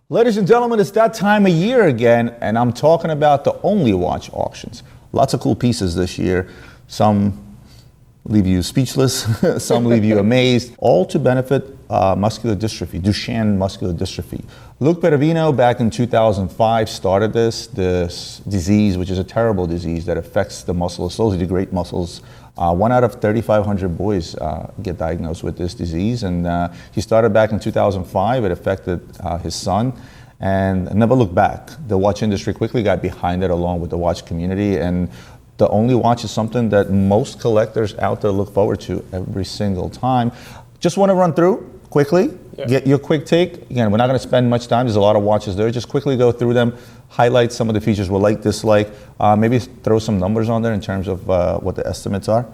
Ladies and gentlemen, it's that time of year again, and I'm talking about the Only Watch auctions. Lots of cool pieces this year. Some leave you speechless, some leave you amazed, all to benefit muscular dystrophy, Duchenne muscular dystrophy. Luc Peravino back in 2005 started this disease, which is a terrible disease that affects the muscles, those are the great muscles. 1 out of 3,500 boys get diagnosed with this disease, and he started back in 2005. It affected his son, and never looked back. The watch industry quickly got behind it along with the watch community, and the Only Watch is something that most collectors out there look forward to every single time. Just want to run through quickly, get your quick take. Again, we're not going to spend much time. There's a lot of watches there. Just quickly go through them, highlight some of the features we like, dislike, maybe throw some numbers on there in terms of what the estimates are.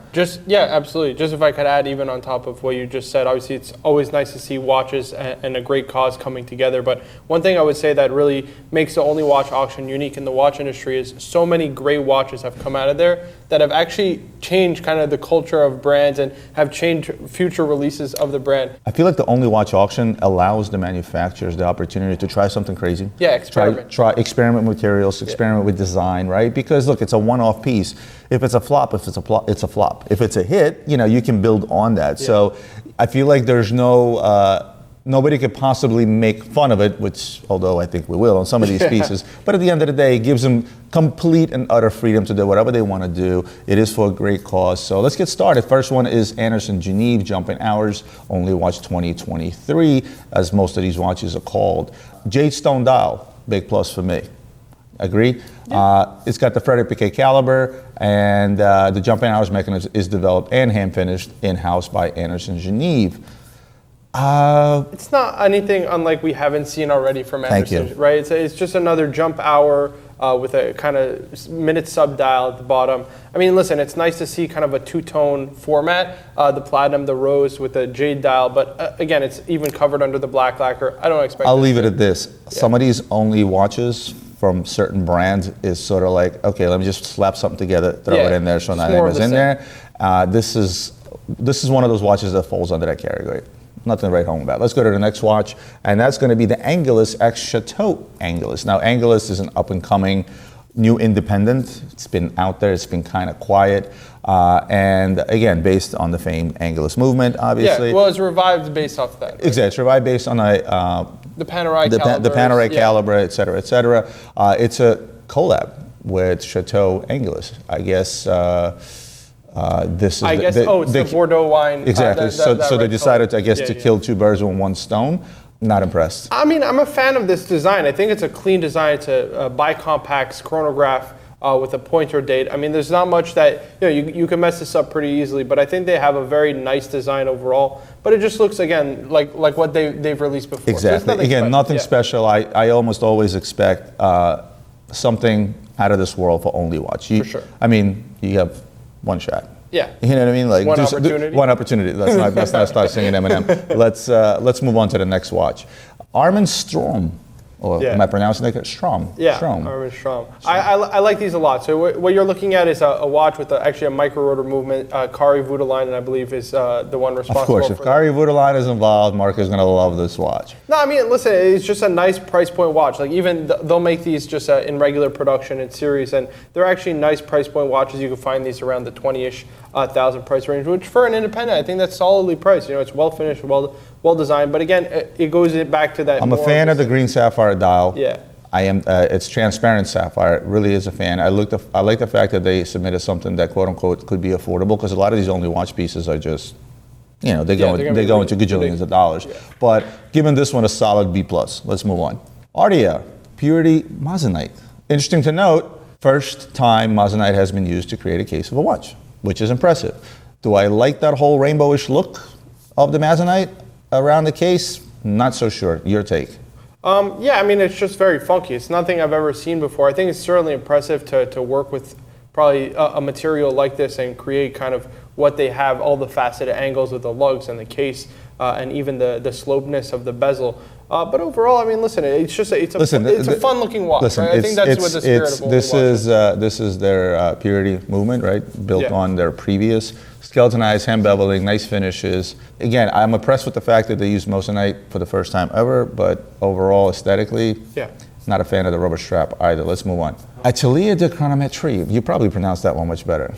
Yeah, absolutely. Just if I could add even on top of what you just said, obviously it's always nice to see watches and a great cause coming together. But one thing I would say that really makes the Only Watch auction unique in the watch industry is so many great watches have come out of there that have actually changed kind of the culture of brands and have changed future releases of the brand. I feel like the Only Watch auction allows the manufacturers the opportunity to try something crazy. Yeah, experiment. Try experiment with materials, experiment with design, right? Because look, it's a one-off piece. If it's a flop, it's a flop. If it's a hit, you can build on that. Yeah. So I feel like there's nobody could possibly make fun of it, which, although I think we will on some of these pieces, but at the end of the day, it gives them complete and utter freedom to do whatever they want to do. It is for a great cause. So let's get started. First one is Anderson Geneve Jumping Hours, Only Watch 2023, as most of these watches are called. Jade Stone Dial, big plus for me. Agree? Yeah. It's got the Frederick Piguet caliber, and the jumping hours mechanism is developed and hand finished in-house by Anderson Geneve. It's not anything unlike we haven't seen already from Anderson, right? It's just another jump hour with a kind of minute sub dial at the bottom. I mean, listen, it's nice to see kind of a two-tone format, the platinum, the rose with the jade dial, but again, it's even covered under the black lacquer. I don't expect. I'll leave it at this. Yeah. Some of these Only watches from certain brands is sort of like, okay, let me just slap something together, throw it in there, so my name is in there. This is one of those watches that falls under that category. Nothing to write home about. Let's go to the next watch, and that's going to be the Angelus X Chateau Angelus. Now, Angelus is an up-and-coming new independent. It's been out there. It's been kind of quiet. And again, based on the famed Angelus movement, obviously. Yeah, well, it's revived based off that. Right? Exactly. It's revived based on the Panerai caliber. The Panerai caliber, et cetera, et cetera. It's a collab with Chateau Angelus. I guess this is it's the Bordeaux wine. Exactly. So they decided, to kill two birds with one stone. Not impressed. I mean, I'm a fan of this design. I think it's a clean design. It's a bicompax chronograph with a pointer date. I mean, there's not much that, you can mess this up pretty easily, but I think they have a very nice design overall. But it just looks, again, like what they've released before. Exactly. So nothing special. I almost always expect something out of this world for Only Watch. For sure. I mean, you have one shot. Yeah. You know what I mean? Like one opportunity. One opportunity. Let's not start singing Eminem. Let's move on to the next watch. Armin Strom. Or am I pronouncing it? Strom. Yeah, Strom. Armin Strom. I like these a lot. So what you're looking at is a watch with actually a micro rotor movement. Kari Voutilainen, I believe, is the one responsible. Of course, if Kari Voutilainen is involved, Mark is going to love this watch. No, I mean, listen, it's just a nice price point watch. Like even they'll make these just in regular production in series, and they're actually nice price point watches. You can find these around the 20-ish thousand price range, which for an independent, I think that's solidly priced. It's well finished, well designed. But again, it goes back to that. I'm a fan of the green sapphire dial. Yeah. I am. It's transparent sapphire. It really is a fan. I like the fact that they submitted something that quote unquote could be affordable, because a lot of these Only Watch pieces are just, they go into gajillions of dollars. Yeah. But given this one a solid B+. Let's move on. Ardea Purity Moissanite. Interesting to note, first time Moissanite has been used to create a case of a watch, which is impressive. Do I like that whole rainbowish look of the Moissanite around the case? Not so sure. Your take? Yeah, I mean, it's just very funky. It's nothing I've ever seen before. I think it's certainly impressive to work with probably a material like this and create kind of what they have, all the faceted angles with the lugs and the case. and even the slopeness of the bezel. But overall, I mean, listen, it's just it's a fun looking watch. Listen, right? I think that's what the spirit of only watch is. This is their purity movement, right? Built on their previous skeletonized hand beveling, nice finishes. Again, I'm impressed with the fact that they used moissanite for the first time ever, but overall, aesthetically, not a fan of the rubber strap either. Let's move on. Atelier de Chronometrie. You probably pronounced that one much better.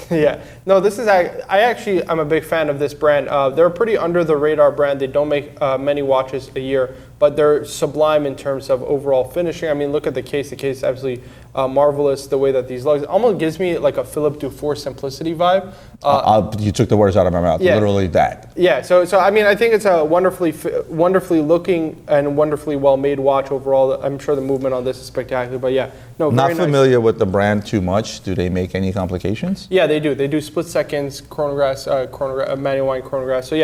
No, this is, I'm a big fan of this brand. They're a pretty under the radar brand. They don't make many watches a year, but they're sublime in terms of overall finishing. I mean, look at the case. The case is absolutely marvelous. The way that these lugs almost gives me like a Philippe Dufour simplicity vibe. You took the words out of my mouth. Literally that. So I mean, I think it's a wonderfully looking and wonderfully well made watch overall. I'm sure the movement on this is spectacular. But not familiar with the brand too much. Do they make any complications? Yeah, they do. They do split seconds, chronographs, manual wind chronographs. So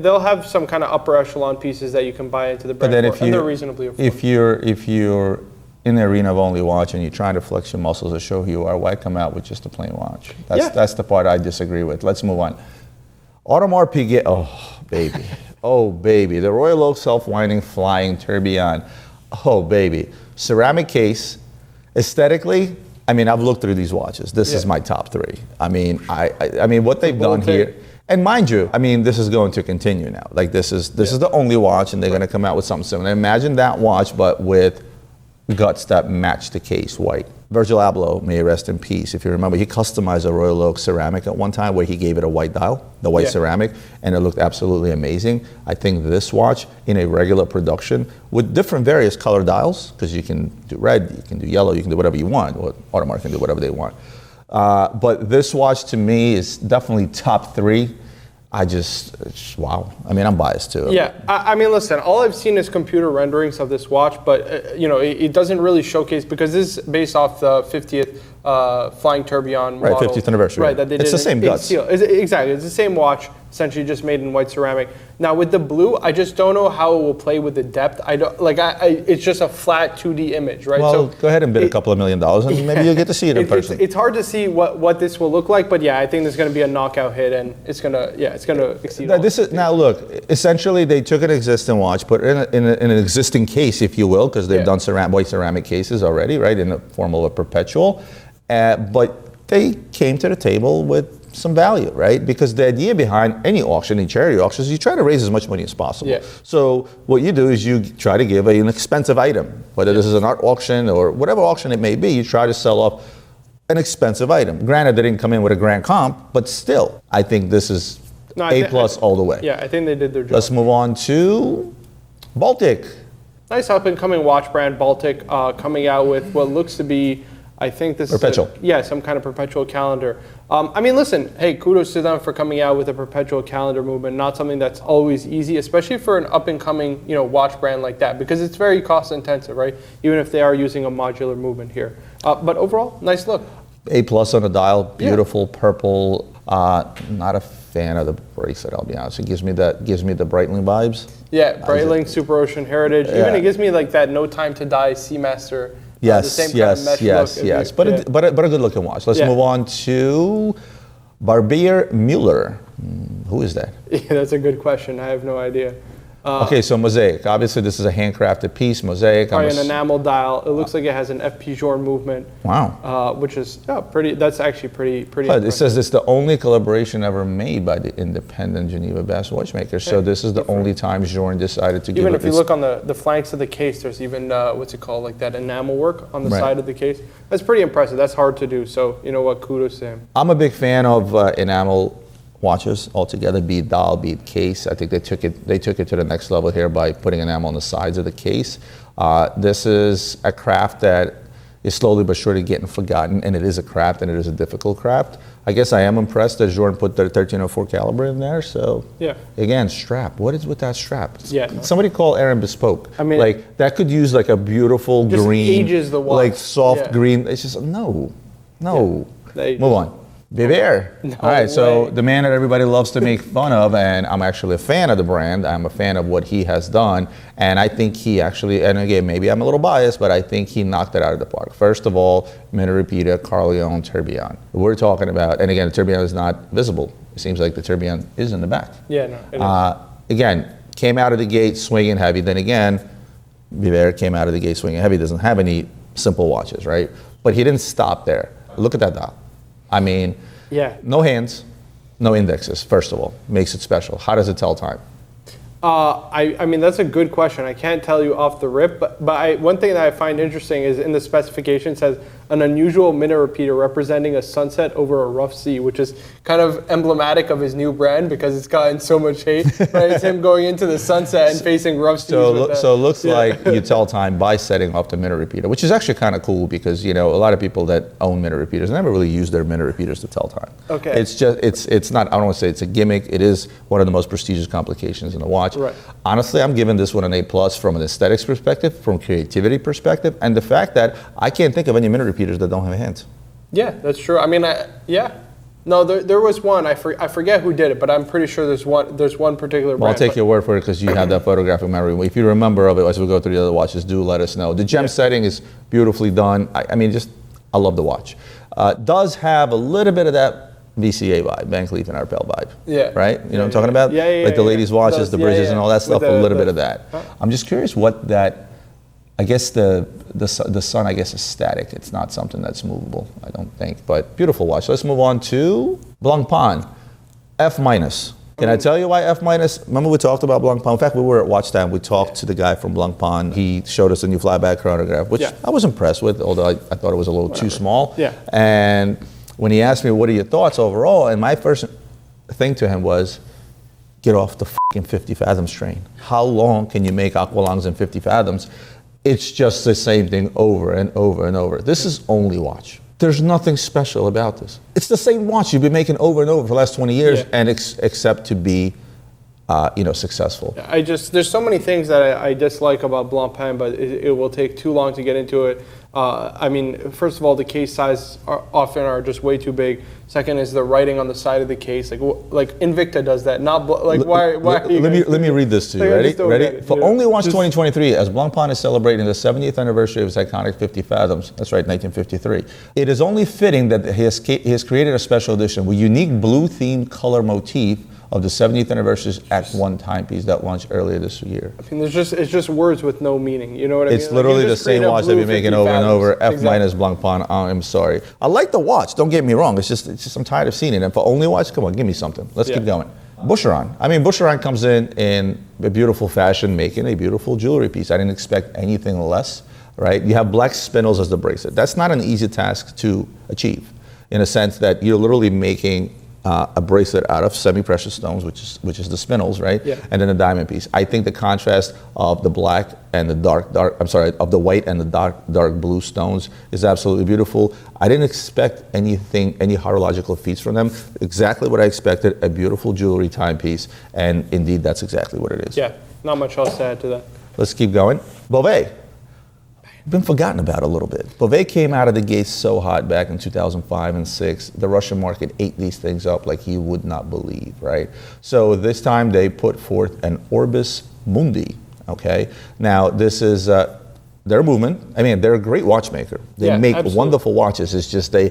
they'll have some kind of upper echelon pieces that you can buy into the brand, and they're reasonably affordable. If you're in the arena of only watch and you're trying to flex your muscles to show who you are, why come out with just a plain watch? That's the part I disagree with. Let's move on. Audemars Piguet. Oh baby, oh baby, the Royal Oak self-winding flying tourbillon. Oh baby, ceramic case. Aesthetically, I mean, I've looked through these watches. This is my top three. I mean, I mean, what they've done here, and mind you, I mean, this is going to continue now. Like this is the only watch, and they're going to come out with something similar. Imagine that watch, but with guts that match the case, white. Virgil Abloh, may he rest in peace. If you remember, he customized a Royal Oak ceramic at one time where he gave it a white dial, the white ceramic, and it looked absolutely amazing. I think this watch in a regular production with different various color dials, because you can do red, you can do yellow, you can do whatever you want, or Audemars can do whatever they want. But this watch to me is definitely top three. Wow. I mean, I'm biased too. Yeah, I mean, listen, all I've seen is computer renderings of this watch, but it doesn't really showcase, because this is based off the 50th flying tourbillon model. Right, 50th anniversary. Right, that they did. It's the same guts. Exactly, it's the same watch, essentially just made in white ceramic. Now with the blue, I just don't know how it will play with the depth. It's just a flat 2D image, right? Well, go ahead and bid a couple $1 million, and maybe you'll get to see it in person. It's hard to see what this will look like, but I think there's going to be a knockout hit, and it's going to exceed. Now look, essentially they took an existing watch, put it in an existing case, if you will, because they've done white ceramic cases already, right, in the form of a perpetual, but they came to the table with some value, right? Because the idea behind any auction, any charity auction, is you try to raise as much money as possible. Yeah. So what you do is you try to give an expensive item, whether this is an art auction or whatever auction it may be, you try to sell off an expensive item. Granted, they didn't come in with a grand comp, but still, I think this is A+ all the way. Yeah, I think they did their job. Let's move on to Baltic. Nice up-and-coming watch brand, Baltic, coming out with what looks to be, I think this perpetual. is some kind of perpetual calendar. I mean, listen, hey, kudos to them for coming out with a perpetual calendar movement. Not something that's always easy, especially for an up-and-coming, watch brand like that, because it's very cost-intensive, right? Even if they are using a modular movement here. But overall, nice look. A+ on the dial, beautiful purple. Not a fan of the bracelet, I'll be honest. It gives me the Breitling vibes. Yeah, Breitling, Super Ocean Heritage. Even it gives me like that No Time to Die Seamaster. Yes. But a good looking watch. Let's move on to Barbier Mueller. Who is that? Yeah, that's a good question. I have no idea. Okay, so mosaic. Obviously, this is a handcrafted piece. Mosaic. Probably an enamel dial. It looks like it has an FP Journe movement. Wow. Which is pretty. That's actually pretty. But it says it's the only collaboration ever made by the independent Geneva-based watchmakers. So this is the only time Journe decided to give it. Even if you look on the flanks of the case, there's even what's it called, like that enamel work on the side of the case. That's pretty impressive. That's hard to do. So you know what? Kudos to him. I'm a big fan of enamel watches altogether, be it dial, be it case. I think they took it to the next level here by putting enamel on the sides of the case. This is a craft that is slowly but surely getting forgotten, and it is a craft, and it is a difficult craft. I guess I am impressed that Journe put the 1304 caliber in there. So again, strap. What is with that strap? Somebody call Aaron Bespoke. I mean, like that could use like a beautiful just green, ages the watch. like soft green. It's just no. Move on. Biver. All right, so the man that everybody loves to make fun of, and I'm actually a fan of the brand. I'm a fan of what he has done, and I think he actually, and again, maybe I'm a little biased, but I think he knocked it out of the park. First of all, Mina Repeater, Carleon tourbillon. We're talking about, and again, the tourbillon is not visible. It seems like the tourbillon is in the back. Yeah, no, it is. Again, came out of the gate swinging heavy. Then again, Piguet came out of the gate swinging heavy. Doesn't have any simple watches, right? But he didn't stop there. Look at that dial. I mean, no hands, no indexes, first of all. Makes it special. How does it tell time? I mean, that's a good question. I can't tell you off the rip, but one thing that I find interesting is in the specification it says an unusual minute repeater representing a sunset over a rough sea, which is kind of emblematic of his new brand because it's gotten so much hate. Right? It's him going into the sunset and facing rough seas. So it looks like you tell time by setting up the minute repeater, which is actually kind of cool because, you know, a lot of people that own minute repeaters never really use their minute repeaters to tell time. Okay. It's just, it's not, I don't want to say it's a gimmick. It is one of the most prestigious complications in the watch. Right. Honestly, I'm giving this one an A+ from an aesthetics perspective, from creativity perspective, and the fact that I can't think of any minute repeaters that don't have hands. Yeah, that's true. I mean, no, there was one. I forget who did it, but I'm pretty sure there's one particular brand. Well, I'll take your word for it because you have that photographic memory. If you remember of it as we go through the other watches, do let us know. The gem setting is beautifully done. I mean, I love the watch. Does have a little bit of that VCA vibe, Van Cleef and Arpels vibe. Yeah. Right? You know what I'm talking about? Yeah. Like the ladies' watches, the bridges and all that stuff, a little bit of that. Huh? I'm just curious what that, I guess the sun, I guess, is static. It's not something that's movable, I don't think. But beautiful watch. Let's move on to Blancpain, F-. Can I tell you why F-? Remember we talked about Blancpain? In fact, we were at Watch Time. We talked to the guy from Blancpain. He showed us a new flyback chronograph, which I was impressed with, although I thought it was a little too small. Yeah. And when he asked me, what are your thoughts overall? And my first thing to him was, get off the fucking 50 fathoms train. How long can you make aqualongs in 50 fathoms? It's just the same thing over and over and over. This is only watch. There's nothing special about this. It's the same watch you've been making over and over for the last 20 years, and except to be, successful. There's so many things that I dislike about Blancpain, but it will take too long to get into it. I mean, first of all, the case sizes often are just way too big. Second is the writing on the side of the case. Like Invicta does that. Not why are you let me read this to you. Ready? For Only Watch 2023, as Blancpain is celebrating the 70th anniversary of his iconic 50 fathoms. That's right, 1953. It is only fitting that he has created a special edition with unique blue-themed color motif of the 70th anniversary Act 1 timepiece that launched earlier this year. I mean, it's just words with no meaning. You know what I mean? It's literally the same watch that we're making over and over. F- Exactly. Blancpain. I'm sorry. I like the watch. Don't get me wrong. It's just I'm tired of seeing it. And for Only Watch, come on, give me something. Let's keep going. Boucheron. I mean, Boucheron comes in a beautiful fashion, making a beautiful jewelry piece. I didn't expect anything less. Right? You have black spindles as the bracelet. That's not an easy task to achieve, in a sense that you're literally making a bracelet out of semi-precious stones, which is the spindles, right? Yeah. And then a diamond piece. I think the contrast of the black and the of the white and the dark blue stones is absolutely beautiful. I didn't expect any horological feats from them. Exactly what I expected, a beautiful jewelry timepiece, and indeed that's exactly what it is. Yeah, not much else to add to that. Let's keep going. Beauvais. Been forgotten about a little bit. Beauvais came out of the gates so hot back in 2005 and 6. The Russian market ate these things up like you would not believe, right? So this time they put forth an Orbis Mundi, okay? Now this is their movement. I mean, they're a great watchmaker. They make wonderful watches. It's just they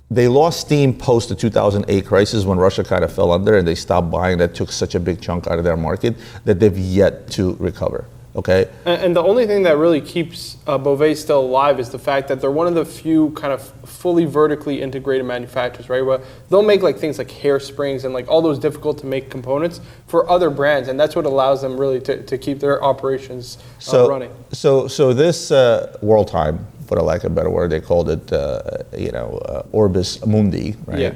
lost steam post the 2008 crisis when Russia kind of fell under and they stopped buying. That took such a big chunk out of their market that they've yet to recover. Okay. And the only thing that really keeps Beauvais still alive is the fact that they're one of the few kind of fully vertically integrated manufacturers, right? Where they'll make like things like hairsprings and like all those difficult to make components for other brands, and that's what allows them really to keep their operations running. So this World Time, for lack of a better word, they called it Orbis Mundi, right? Yeah.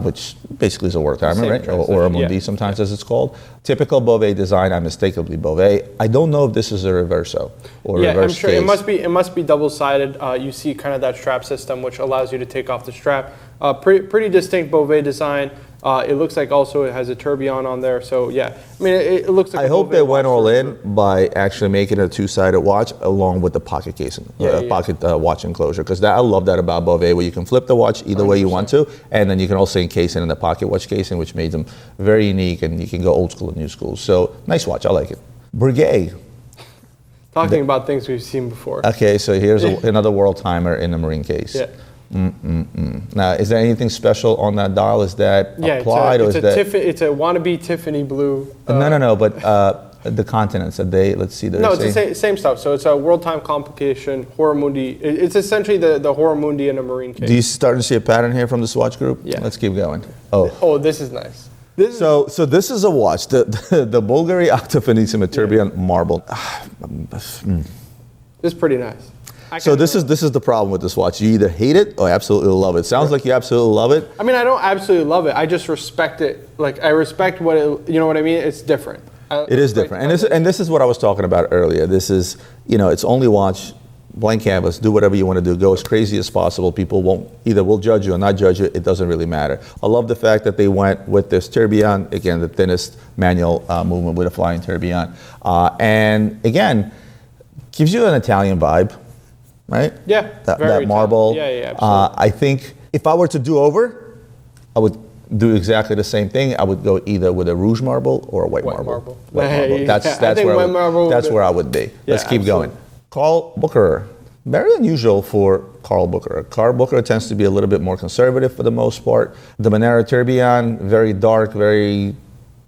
Which basically is a work timer, right? Or a Mundi sometimes as it's called. Typical Beauvais design, unmistakably Beauvais. I don't know if this is a reverso or reverse I'm sure case. it must be double-sided. You see kind of that strap system, which allows you to take off the strap. Pretty distinct Beauvais design. It looks like also it has a tourbillon on there. So yeah, I mean, it looks like I hope they went all in by actually making a two-sided watch along with the pocket casing, pocket watch enclosure. Because I love that about Beauvais, where you can flip the watch either 100%. Way you want to, and then you can also encase it in the pocket watch casing, which made them very unique, and you can go old school and new school. So nice watch, I like it. Breguet. Talking about things we've seen before. Okay, so here's another world timer in the marine case. Yeah. Now, is there anything special on that dial? Is that applied, or is that? It's a wannabe Tiffany blue. No. But the continents, are they? Let's see. No, it's the same stuff. So it's a world time complication, Horomundi. It's essentially the Horomundi in a marine case. Do you start to see a pattern here from the swatch group? Yeah. Let's keep going. Oh, this is nice. So this is a watch, the Bulgari Octafinissima Tourbillon Marble. This is pretty nice. So this is the problem with this watch. You either hate it or absolutely love it. Sounds like you absolutely love it. I mean, I don't absolutely love it. I just respect it. Like, I respect what it, you know what I mean? It's different. It is different. And this is what I was talking about earlier. This is, it's only watch, blank canvas, do whatever you want to do, go as crazy as possible. People will judge you or not judge you. It doesn't really matter. I love the fact that they went with this tourbillon, again, the thinnest manual movement with a flying tourbillon. And again, gives you an Italian vibe, right? Yeah, that marble. Yeah, absolutely. I think if I were to do over, I would do exactly the same thing. I would go either with a rouge marble or a white marble. White marble. That's where I would be. Let's keep going. Carl Booker. Very unusual for Carl Booker. Carl Booker tends to be a little bit more conservative for the most part. The Monero tourbillon, very dark, very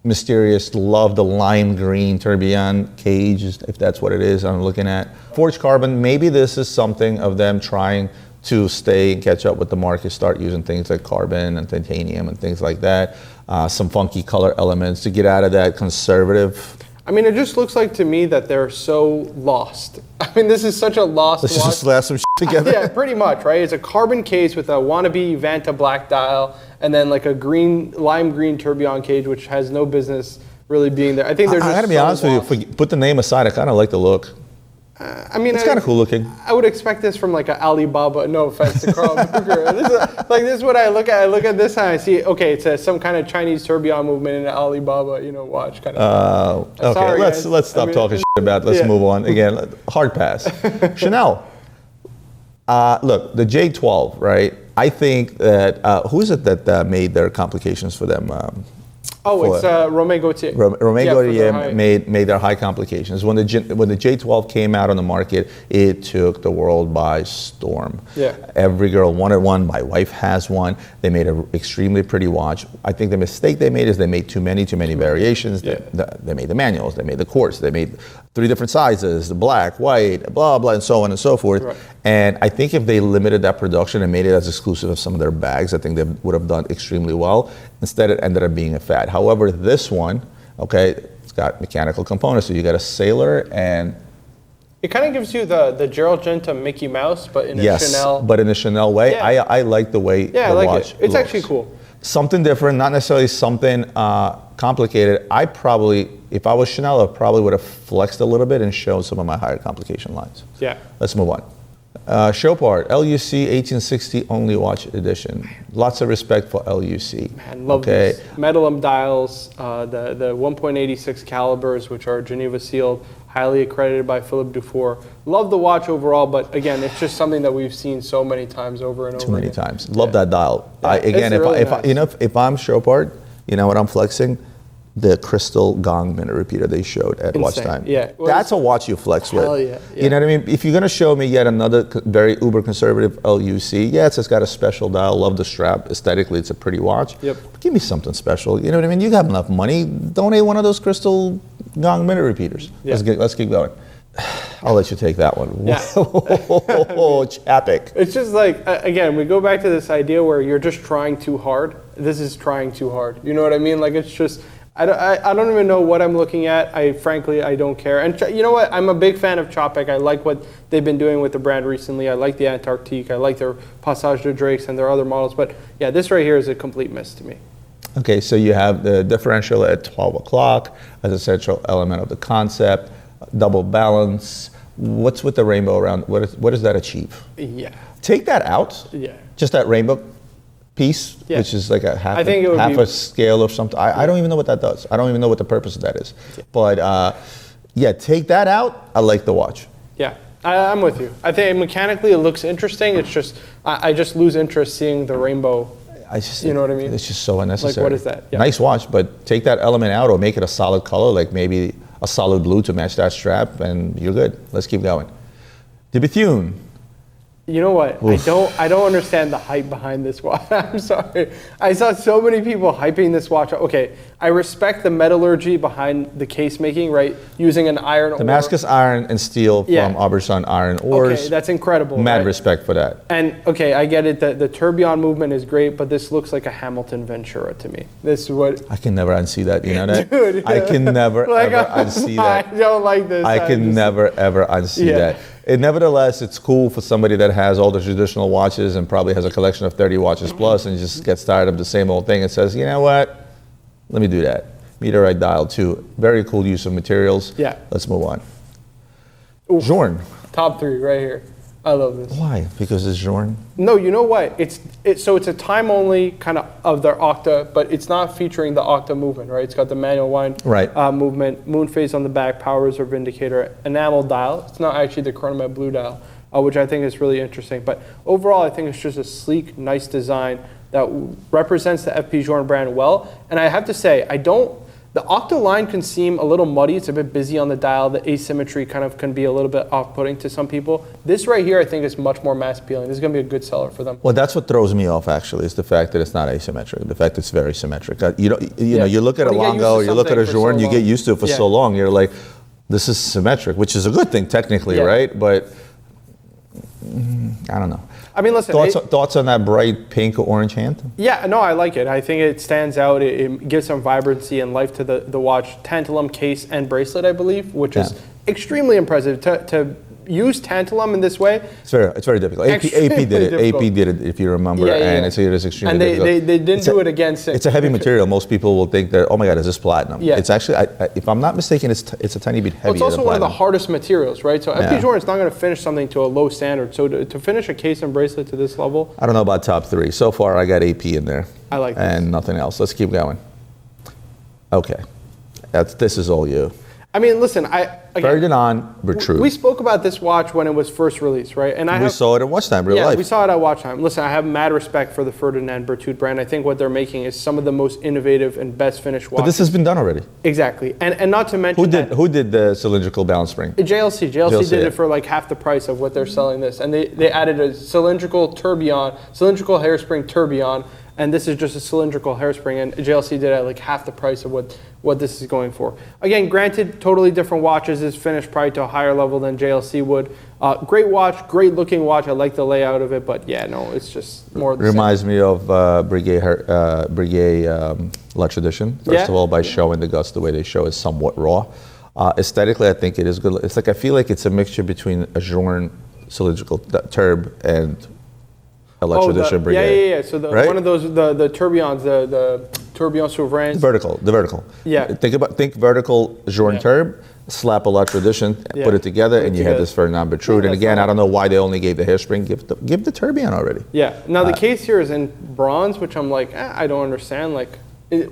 mysterious. Love the lime green tourbillon cage, if that's what it is I'm looking at. Forged carbon, maybe this is something of them trying to stay and catch up with the market, start using things like carbon and titanium and things like that. Some funky color elements to get out of that conservative. I mean, it just looks like to me that they're so lost. I mean, this is such a lost Let's watch. just slap some shit together. Yeah, pretty much, right? It's a carbon case with a wannabe Vanta black dial, and then like a lime green tourbillon cage, which has no business really being there. I think they're just I gotta be honest with you, put the name aside, I kind of like the look. I mean, it's kind of cool looking. I would expect this from like an Alibaba. No offense to Carl Booker. This is what I look at. I look at this and I see, okay, it's some kind of Chinese tourbillon movement in an Alibaba, watch kind of. Okay, sorry, let's stop talking shit about it. Let's move on. Again, hard pass. Chanel. Look, the J12, right? I think that, who is it that made their complications for them? It's Romain Gaultier. Romain Gaultier made their high complications. When the J12 came out on the market, it took the world by storm. Yeah. Every girl wanted one. My wife has one. They made an extremely pretty watch. I think the mistake they made is they made too many variations. Yeah. They made the manuals. They made the quartz. They made 3 different sizes: the black, white, blah blah, and so on and so forth. Right. And I think if they limited that production and made it as exclusive as some of their bags, I think they would have done extremely well. Instead, it ended up being a fad. However, this one, okay, it's got mechanical components. So you got a sailor, and it kind of gives you the Gerald Genta Mickey Mouse, but in a Chanel. But in a Chanel way. Yeah. I like the way the I like watch it. It's looks. actually cool. Something different, not necessarily something complicated. I probably, if I was Chanel, I probably would have flexed a little bit and shown some of my higher complication lines. Yeah. Let's move on. Chopard, LUC 1860 only watch edition. Lots of respect for LUC. Man, love these. Medallium dials, the 1.86 calibers, which are Geneva sealed, highly accredited by Philippe Dufour. Love the watch overall, but again, it's just something that we've seen so many times over and over. Too many times. Love that dial. Yeah, if I'm Chopard, you know what I'm flexing? The crystal gong minute repeater they showed at Watch Time. Yeah. Well, that's a watch you flex with. Hell yeah. You know what I mean? If you're going to show me yet another very uber conservative LUC, it's got a special dial, love the strap. Aesthetically, it's a pretty watch. Yep. But give me something special. You know what I mean? You have enough money. Donate one of those crystal gong minute repeaters. Yeah. Let's keep going. I'll let you take that one. Yeah. Whoa, Chapik. It's just like, again, we go back to this idea where you're just trying too hard. This is trying too hard. You know what I mean? Like, it's just, I don't even know what I'm looking at. Frankly, I don't care. And you know what? I'm a big fan of Chopek. I like what they've been doing with the brand recently. I like the Antarctique. I like their Passage de Drakes and their other models. But yeah, this right here is a complete miss to me. Okay, so you have the differential at 12 o'clock as a central element of the concept, double balance. What's with the rainbow around? What does that achieve? Yeah. Take that out. Yeah. Just that rainbow piece, which is like a half a scale or something. I don't even know what that does. I don't even know what the purpose of that is. Yeah. But take that out. I like the watch. Yeah, I'm with you. I think mechanically it looks interesting. It's just, I just lose interest seeing the rainbow. You know what I mean? It's just so unnecessary. Like, what is that? Yeah. Nice watch, but take that element out or make it a solid color, like maybe a solid blue to match that strap, and you're good. Let's keep going. De Bethune. You know what? Oof. I don't understand the hype behind this watch. I'm sorry. I saw so many people hyping this watch. Okay, I respect the metallurgy behind the case making, right? Using an iron ore. Damascus iron and steel from Arborson iron ores. Okay, that's incredible. Mad right? respect for that. And okay, I get it. The tourbillon movement is great, but this looks like a Hamilton Ventura to me. This is what I can never unsee that. You know that? Dude, I can never like, ever unsee that. I don't like this. I can never ever unsee that. And nevertheless, it's cool for somebody that has all the traditional watches and probably has a collection of 30 watches plus and just gets tired of the same old thing and says, you know what? Let me do that. Meteorite dial too. Very cool use of materials. Yeah. Let's move on. Oof. Journe. Top 3 right here. I love this. Why? Because it's Journe? No, you know what? So it's a time only kind of their octa, but it's not featuring the octa movement, right? It's got the manual wind movement, moon phase on the back, power reserve indicator, enamel dial. It's not actually the chronomet blue dial, which I think is really interesting. But overall, I think it's just a sleek, nice design that represents the FP Journe brand well. And I have to say, the octa line can seem a little muddy. It's a bit busy on the dial. The asymmetry kind of can be a little bit off-putting to some people. This right here, I think, is much more mass appealing. This is going to be a good seller for them. Well, that's what throws me off, actually, is the fact that it's not asymmetric. The fact it's very symmetric. You know, you look at a Longo, you look at a Journe, you get used to it for so long. You're like, this is symmetric, which is a good thing technically, right? But I don't know. I mean, listen. Thoughts on that bright pink or orange hand? Yeah, no, I like it. I think it stands out. It gives some vibrancy and life to the watch. Tantalum case and bracelet, I believe, which is extremely impressive. To use tantalum in this way. It's very difficult. AP did it. AP did it, if you remember, and it is extremely difficult. And they didn't do it again since. It's a heavy material. Most people will think that, oh my God, is this platinum? Yeah. It's actually, if I'm not mistaken, it's a tiny bit heavier. It's also one of the hardest materials, right? So FP Journe is not going to finish something to a low standard. So to finish a case and bracelet to this level. I don't know about top 3. So far, I got AP in there. I like this. And nothing else. Let's keep going. Okay. This is all you. I mean, listen, Ferdinand Bertrude. We spoke about this watch when it was first released, right? And we saw it at Watch Time, real life. Yeah, we saw it at Watch Time. Listen, I have mad respect for the Ferdinand Bertrude brand. I think what they're making is some of the most innovative and best finished watches. But this has been done already. Exactly, and not to mention who did the cylindrical balance spring? JLC did it for like half the price of what they're selling this, and they added a cylindrical hairspring tourbillon. And this is just a cylindrical hairspring, and JLC did it at like half the price of what this is going for. Again, granted, totally different watches. Is finished probably to a higher level than JLC would. Great watch, great looking watch. I like the layout of it, but yeah, no, it's just more. Reminds me of Breguet La Tradition. First of all, by showing the guts the way they show is somewhat raw. Aesthetically, I think it is good. It's like I feel like it's a mixture between a Journe cylindrical turb and La Tradition Breguet. Yeah. So one of those the tourbillons, the tourbillon souverain. The vertical. Yeah. Think vertical Journe turb, slap a La Tradition, put it together, and you have this Ferdinand Bertrude. And again, I don't know why they only gave the hairspring. Give the tourbillon already. Yeah. Now the case here is in bronze, which I'm like, I don't understand. Like,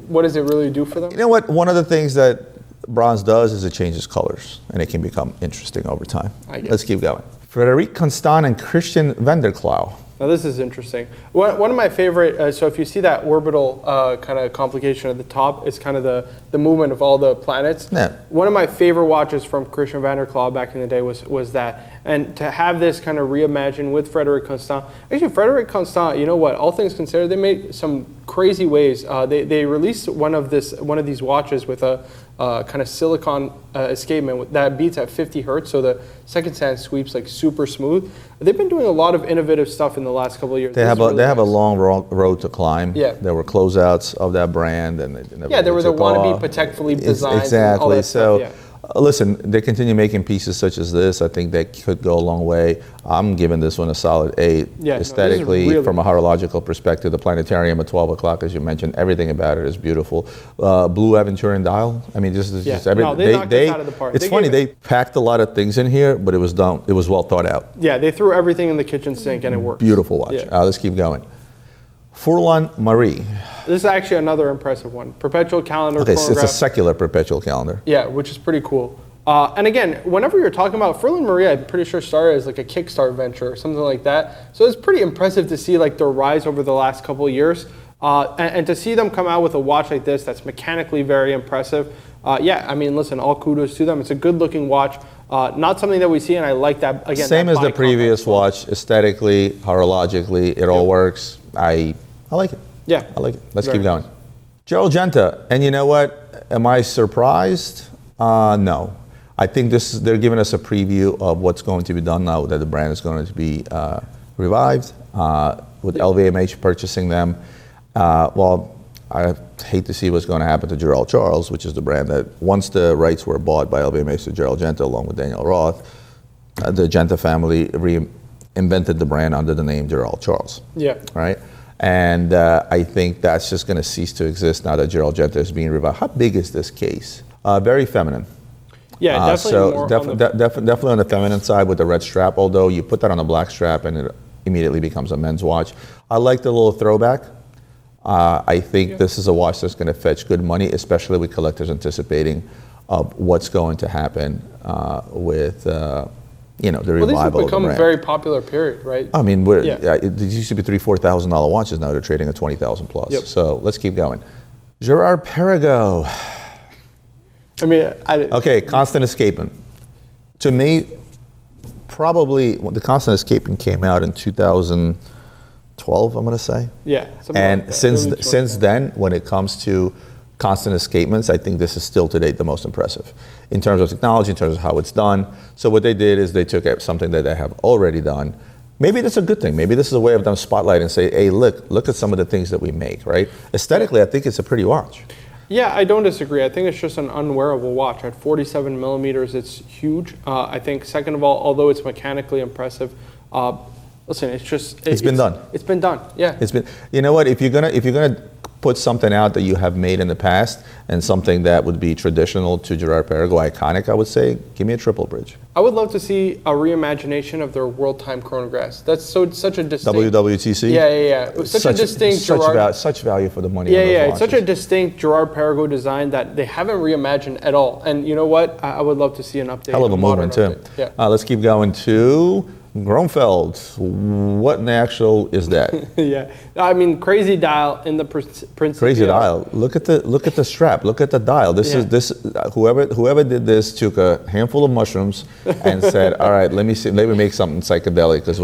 what does it really do for them? You know what? One of the things that bronze does is it changes colors, and it can become interesting over time. Let's keep going. Frédéric Constant and Christian Vanderklau. Now this is interesting. One of my favorite, so if you see that orbital kind of complication at the top, it's kind of the movement of all the planets. Yeah. One of my favorite watches from Christian Vanderklau back in the day was that. And to have this kind of reimagined with Frédéric Constant. Actually, Frédéric Constant, you know what, all things considered, they made some crazy ways. They released one of these watches with a kind of silicon escapement that beats at 50 hertz, so the second stand sweeps like super smooth. They've been doing a lot of innovative stuff in the last couple of years. They have a long road to climb. Yeah. There were closeouts of that brand, and there was a wannabe Patek Philippe design. Exactly. And all that stuff, listen, they continue making pieces such as this. I think that could go a long way. I'm giving this one a solid 8. Yeah, aesthetically, really from a horological perspective, the planetarium at 12 o'clock, as you mentioned, everything about it is beautiful. Blue Aventurine dial. I mean, just everything. No, they knocked this out of the park. It's funny, they packed a lot of things in here, but it was done. It was well thought out. Yeah, they threw everything in the kitchen sink and it worked. Beautiful watch. Yeah. Let's keep going. Furlan Marie. This is actually another impressive one. Perpetual calendar. Okay, so it's a secular perpetual calendar. Yeah, which is pretty cool. And again, whenever you're talking about Furlan Marie, I'm pretty sure started as like a Kickstart venture or something like that. So it's pretty impressive to see like their rise over the last couple of years. And to see them come out with a watch like this that's mechanically very impressive. I mean, listen, all kudos to them. It's a good looking watch. Not something that we see, and I like that, again. Same that as the bicon previous as well. watch, aesthetically, horologically, it all works. I like it. Yeah. I like it. Let's Very keep going. Gerald Genta, and you know what? Am I surprised? No. I think they're giving us a preview of what's going to be done now that the brand is going to be revived with LVMH purchasing them. Well, I hate to see what's going to happen to Gerald Charles, which is the brand that once the rights were bought by LVMH to Gerald Genta along with Daniel Roth, the Genta family reinvented the brand under the name Gerald Charles. Yeah. Right? And I think that's just going to cease to exist now that Gerald Genta is being revived. How big is this case? Very feminine. Yeah, definitely so more definitely on the feminine side with the red strap, although you put that on a black strap and it immediately becomes a men's watch. I like the little throwback. I think this is a watch that's going to fetch good money, especially with collectors anticipating what's going to happen with the revival of the brand. Well, these have become a very popular period, right? I mean, it used to be $3,000-$4,000 watches. Now they're trading at $20,000 plus. Yep. So let's keep going. Gerard Perregaux. I mean, Okay, Constant Escapement. To me, probably the Constant Escapement came out in 2012, I'm going to say. Yeah. And like since then, when it comes to Constant Escapements, I think this is still to date the most impressive in terms of technology, in terms of how it's done. So what they did is they took something that they have already done. Maybe that's a good thing. Maybe this is a way of them spotlighting and say, hey, look at some of the things that we make, right? Aesthetically, I think it's a pretty watch. Yeah, I don't disagree. I think it's just an unwearable watch. At 47 millimeters, it's huge. I think, second of all, although it's mechanically impressive, listen, it's been done. It's been done. Yeah. It's been. You know what? If you're gonna put something out that you have made in the past and something that would be traditional to Gerard Perregaux, iconic, I would say, give me a triple bridge. I would love to see a reimagination of their world time chronographs. That's such a distinct. WWTC. Yeah. It was such a distinct Gerard. Such value for the money. Yeah. on those It's watches. such a distinct Gerard Perregaux design that they haven't reimagined at all. And you know what? I would love to see an update. Hell of a movement too. Yeah. Let's keep going to Gromfeld. What in the actual is that? Yeah, I mean, crazy dial in the Prince. Crazy dial. Look at the strap. Look at the dial. This is whoever did this took a handful of mushrooms and said, all right, let me make something psychedelic because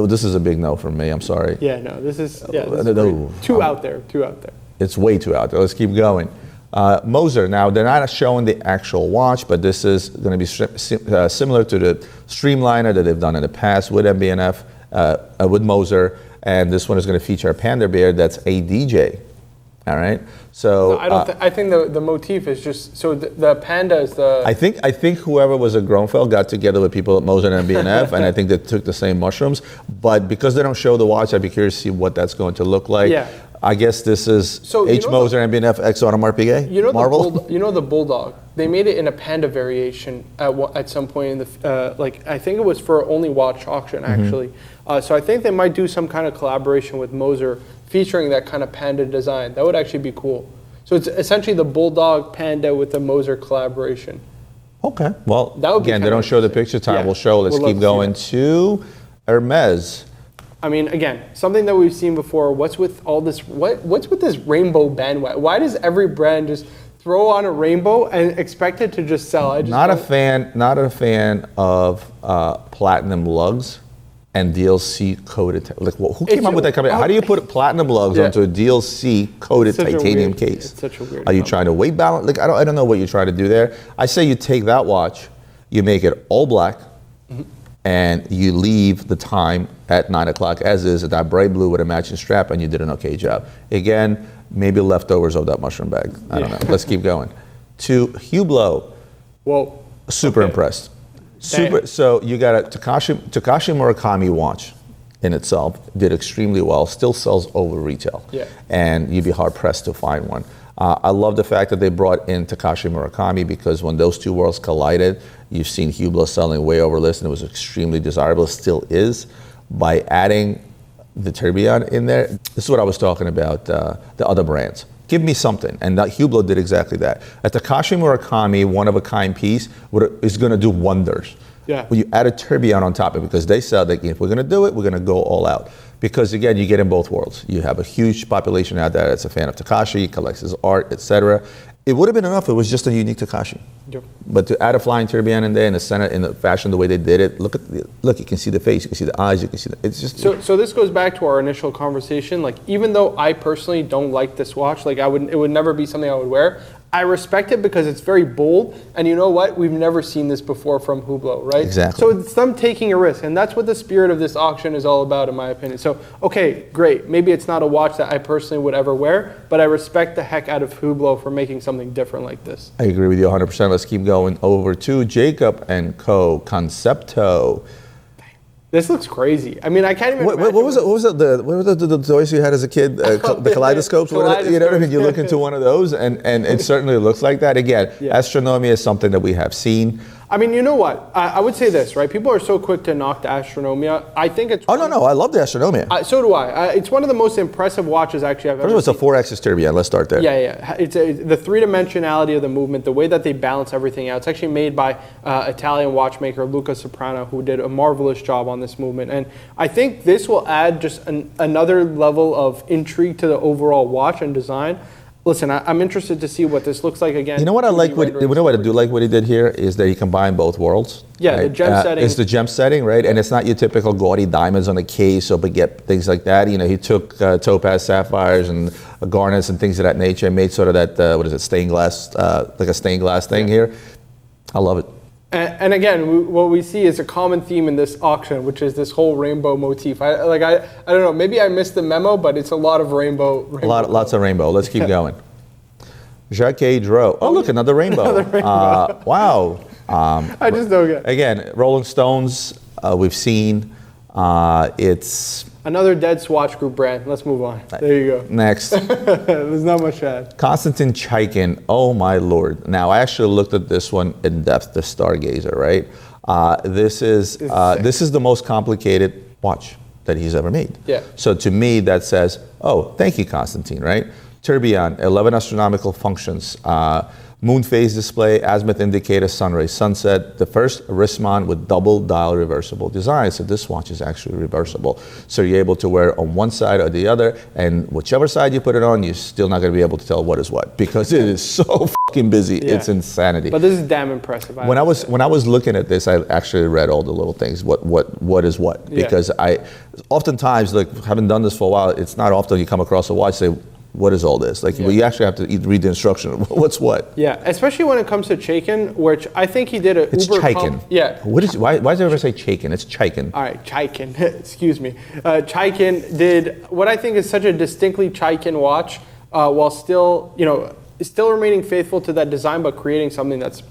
this is a big no for me. I'm sorry. Yeah, no, this is too out there. It's way too out there. Let's keep going. Moser. Now they're not showing the actual watch, but this is going to be similar to the Streamliner that they've done in the past with MB&F, with Moser, and this one is going to feature a panda bear that's a DJ. All right. So no, I think the motif is just so the panda is the. I think whoever was at Gromfeld got together with people at Moser and MB&F, and I think they took the same mushrooms. But because they don't show the watch, I'd be curious to see what that's going to look like. Yeah. I guess this is H. Moser, MB&F, X Audemars Piguet. Marvel. The bulldog. They made it in a panda variation at some point in the I think it was for only watch auction actually. So I think they might do some kind of collaboration with Moser featuring that kind of panda design. That would actually be cool. So it's essentially the bulldog panda with the Moser collaboration. Okay. Well, again, they don't show the picture. Time will show. Let's keep going to Hermes. I mean, again, something that we've seen before. What's with all this? What's with this rainbow bandwagon? Why does every brand just throw on a rainbow and expect it to just sell? Not a fan of platinum lugs and DLC coated. Who came up with that company? How do you put platinum lugs onto a DLC coated titanium case? It's such a weird. Are you trying to weight balance? I don't know what you're trying to do there. I say you take that watch, you make it all black. And you leave the time at 9 o'clock as is, at that bright blue with a matching strap, and you did an okay job. Again, maybe leftovers of that mushroom bag. I don't know. Let's keep going. To Hublot. Whoa. Super impressed. So you got a Takashi Murakami watch in itself, did extremely well, still sells over retail. Yeah. And you'd be hard pressed to find one. I love the fact that they brought in Takashi Murakami because when those two worlds collided, you've seen Hublot selling way over list and it was extremely desirable, it still is. By adding the tourbillon in there, this is what I was talking about, the other brands. Give me something, and Hublot did exactly that. A Takashi Murakami one-of-a-kind piece is going to do wonders. Yeah. When you add a tourbillon on top of it, because they said that if we're going to do it, we're going to go all out. Because again, you get in both worlds. You have a huge population out there that's a fan of Takashi, collects his art, etc. It would have been enough if it was just a unique Takashi. Yep. But to add a flying tourbillon in there in the center, in the fashion, the way they did it, look, you can see the face, you can see the eyes, you can see it's just. So this goes back to our initial conversation. Like, even though I personally don't like this watch, like it would never be something I would wear. I respect it because it's very bold, and you know what? We've never seen this before from Hublot, right? Exactly. So it's them taking a risk, and that's what the spirit of this auction is all about, in my opinion. So, okay, great. Maybe it's not a watch that I personally would ever wear, but I respect the heck out of Hublot for making something different like this. I agree with you 100%. Let's keep going over to Jacob & Co. Concepto. This looks crazy. I mean, I can't even. What was it? What were the toys you had as a kid? The kaleidoscopes. You know what I mean? You look into one of those, and it certainly looks like that. Again, astronomia is something that we have seen. I mean, you know what? I would say this, right? People are so quick to knock the Astronomia. I think it's... Oh, no, I love the Astronomia. So do I. It's one of the most impressive watches, actually, I've ever seen. First of all, it's a 4-axis tourbillon. Let's start there. Yeah. It's the three-dimensionality of the movement, the way that they balance everything out. It's actually made by Italian watchmaker Luca Soprano, who did a marvelous job on this movement. And I think this will add just another level of intrigue to the overall watch and design. Listen, I'm interested to see what this looks like again. You know what I like? What I do like what he did here is that he combined both worlds. Yeah, right? the gem setting. It's the gem setting, right? And it's not your typical gaudy diamonds on the case or baguette, things like that. You know, he took topaz sapphires and garnets and things of that nature and made sort of that, stained glass, like a stained glass thing here. I love it. And again, what we see is a common theme in this auction, which is this whole rainbow motif. I don't know, maybe I missed the memo, but it's a lot of rainbow. Lots of rainbow. Let's keep going. Jacques Dro. Oh, look, another rainbow. Another rainbow. Wow. I just don't get it. Again, Rolling Stones, we've seen. It's another dead Swatch Group brand. Let's move on. There you go. Next. There's not much to add. Konstantin Chaikin. Oh my lord! Now I actually looked at this one in depth. The Stargazer, right? This is the most complicated watch that he's ever made. Yeah. So to me, that says, oh, thank you, Konstantin. Right? Tourbillon, 11 astronomical functions. Moon phase display, azimuth indicator, sunrise, sunset. The first wristband with double dial reversible design. So this watch is actually reversible. So you're able to wear it on one side or the other, and whichever side you put it on, you're still not going to be able to tell what is what because it is so fucking busy. Yeah. It's insanity. But this is damn impressive. When I was looking at this, I actually read all the little things. What is what? Because I oftentimes, like, having done this for a while, it's not often you come across a watch say, what is all this? Like, you actually have to read the instruction. What's what? Yeah, especially when it comes to Chaikin, which I think he did It's Chaikin. Yeah. Why does everyone say Chaikin? It's Chaikin. All right, Chaikin. Excuse me. Chaikin did what I think is such a distinctly Chaikin watch, while still remaining faithful to that design, but creating something that's,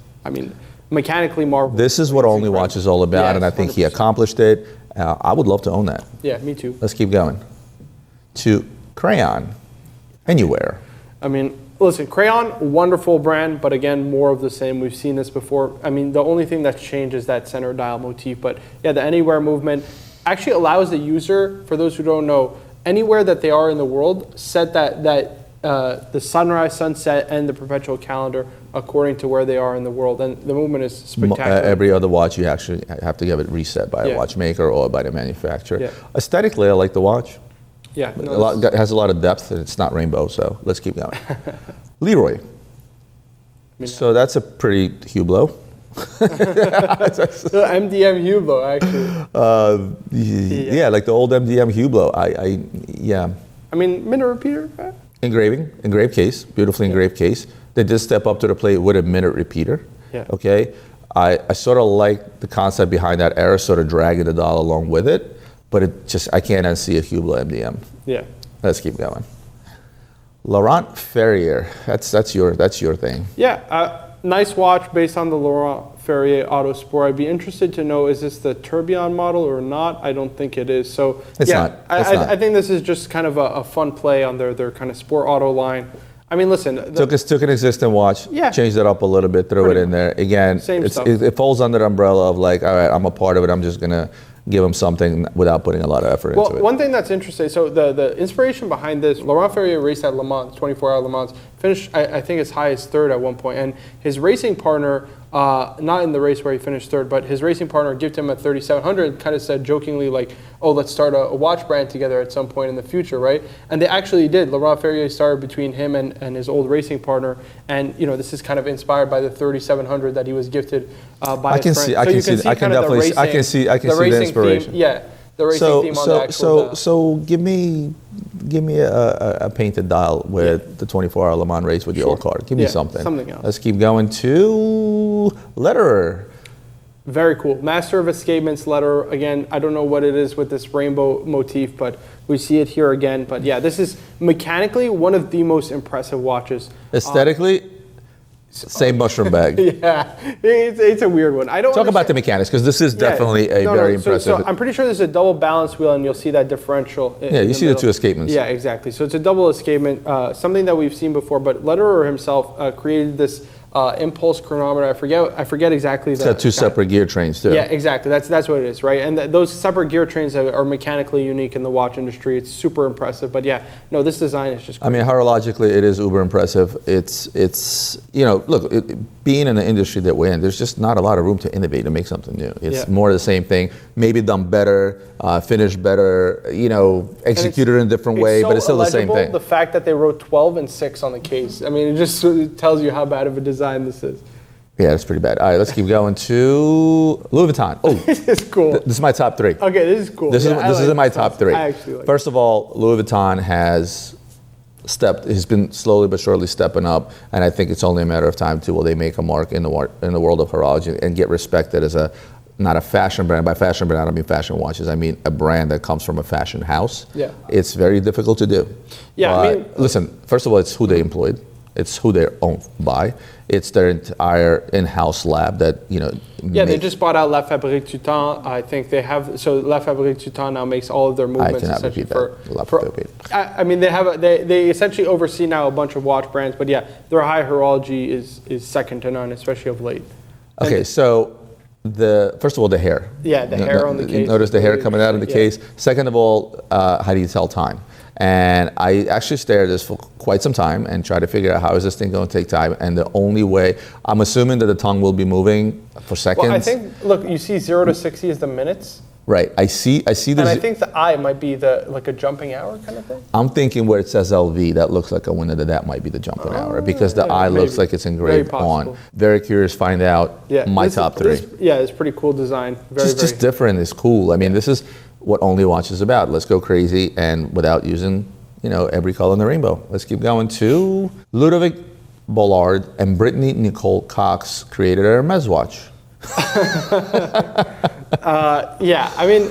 mechanically marvelous. This is what Only Watch is all about, and I think 100%. He accomplished it. I would love to own that. Yeah, me too. Let's keep going. To Crayon. Anywhere. Listen, Crayon, wonderful brand, but again, more of the same. We've seen this before. The only thing that's changed is that center dial motif. But yeah, the Anywhere movement actually allows the user, for those who don't know, anywhere that they are in the world, set the sunrise, sunset, and the perpetual calendar according to where they are in the world. And the movement is spectacular. Every other watch, you actually have to get it reset by a watchmaker or by the manufacturer. Yeah. Aesthetically, I like the watch. Yeah, it has a lot of depth, and it's not rainbow, so let's keep going. Leroy. So that's a pretty Hublot. MDM Hublot, actually. Yeah, like the old MDM Hublot. Yeah. Minute repeater? Engraved case, beautifully engraved case. They did step up to the plate with a minute repeater. Yeah. Okay. I sort of like the concept behind that era, sort of dragging the dial along with it. But I can't unsee a Hublot MDM. Yeah. Let's keep going. Laurent Ferrier, that's your thing. Yeah, nice watch based on the Laurent Ferrier Auto Sport. I'd be interested to know, is this the tourbillon model or not? I don't think it is. So it's not. I think this is just kind of a fun play on their kind of sport auto line. Listen. Took an existing watch, changed it up a little bit, threw it in there. Again, it falls under the umbrella of like, all right, I'm a part of it. I'm just gonna give them something without putting a lot of effort into it. One thing that's interesting, so the inspiration behind this, Laurent Ferrier raced at Le Mans, 24-hour Le Mans, finished, I think, as high as third at one point. And his racing partner, not in the race where he finished third, but his racing partner gifted him a 3700, kind of said jokingly like, oh, let's start a watch brand together at some point in the future, right? And they actually did. Laurent Ferrier started between him and his old racing partner. And, you know, this is kind of inspired by the 3700 that he was gifted by his friend. I can see the inspiration. Theme, yeah. The racing theme on the actual So give me a painted dial with the 24-hour Le Mans race with the old card. Give me something. Something else. Let's keep going to letterer. Very cool. Master of Escapements letterer. Again, I don't know what it is with this rainbow motif, but we see it here again. But yeah, this is mechanically one of the most impressive watches. Aesthetically, same mushroom bag. Yeah, it's a weird one. I don't talk about the mechanics, because this is definitely very impressive. So I'm pretty sure there's a double balance wheel, and you'll see that differential. You see the two escapements. Yeah, exactly. So it's a double escapement, something that we've seen before. But Lederer himself created this impulse chronometer. I forget exactly. It's got two separate gear trains too. Yeah, exactly. That's what it is, right? And those separate gear trains are mechanically unique in the watch industry. It's super impressive. But yeah, no, this design is just great. I mean, horologically, it is uber impressive. It's you know, look, being in the industry that we're in, there's just not a lot of room to innovate and make something new. It's more of the same thing, maybe done better, finished better, you know, executed in a different way, but it's still the same thing. The fact that they wrote 12 and 6 on the case, I mean, it just tells you how bad of a design this is. Yeah, that's pretty bad. All right, let's keep going to Louis Vuitton. Oh, this is cool. This is my top three. Okay, this is cool. This is in my top three. I actually like First of all, Louis Vuitton has he's been slowly but surely stepping up, and I think it's only a matter of time too will they make a mark in the world of horology and get respected as not a fashion brand. By fashion brand, I don't mean fashion watches. I mean a brand that comes from a fashion house. Yeah. It's very difficult to do. Yeah, but I mean, listen, first of all, it's who they employed. It's who they're owned by. It's their entire in-house lab that, you know. Yeah, they just bought out La Fabrique du Temps. I think they have, so La Fabrique du Temps now makes all of their movements. I cannot repeat that. I mean, they essentially oversee now a bunch of watch brands, but yeah, their high horology is second to none, especially of late. Okay, so first of all, the hair. Yeah, the hair on the case. Notice the hair coming out of the case. Second of all, how do you tell time? And I actually stared at this for quite some time and tried to figure out how is this thing going to take time. And the only way, I'm assuming that the tongue will be moving for seconds. Well, I think, look, you see 0 to 60 is the minutes. Right. I see. And I think the I might be like a jumping hour kind of thing. I'm thinking where it says LV, that looks like a window that might be the jumping hour, because the I looks like it's engraved on. Very curious, find out my top three. It's pretty cool design. Just different. It's cool. I mean, this is what Only Watch is about. Let's go crazy and without using, you know, every color in the rainbow. Let's keep going to Ludovic Bollard and Brittany Nicole Cox created a Hermes watch. Yeah, I mean,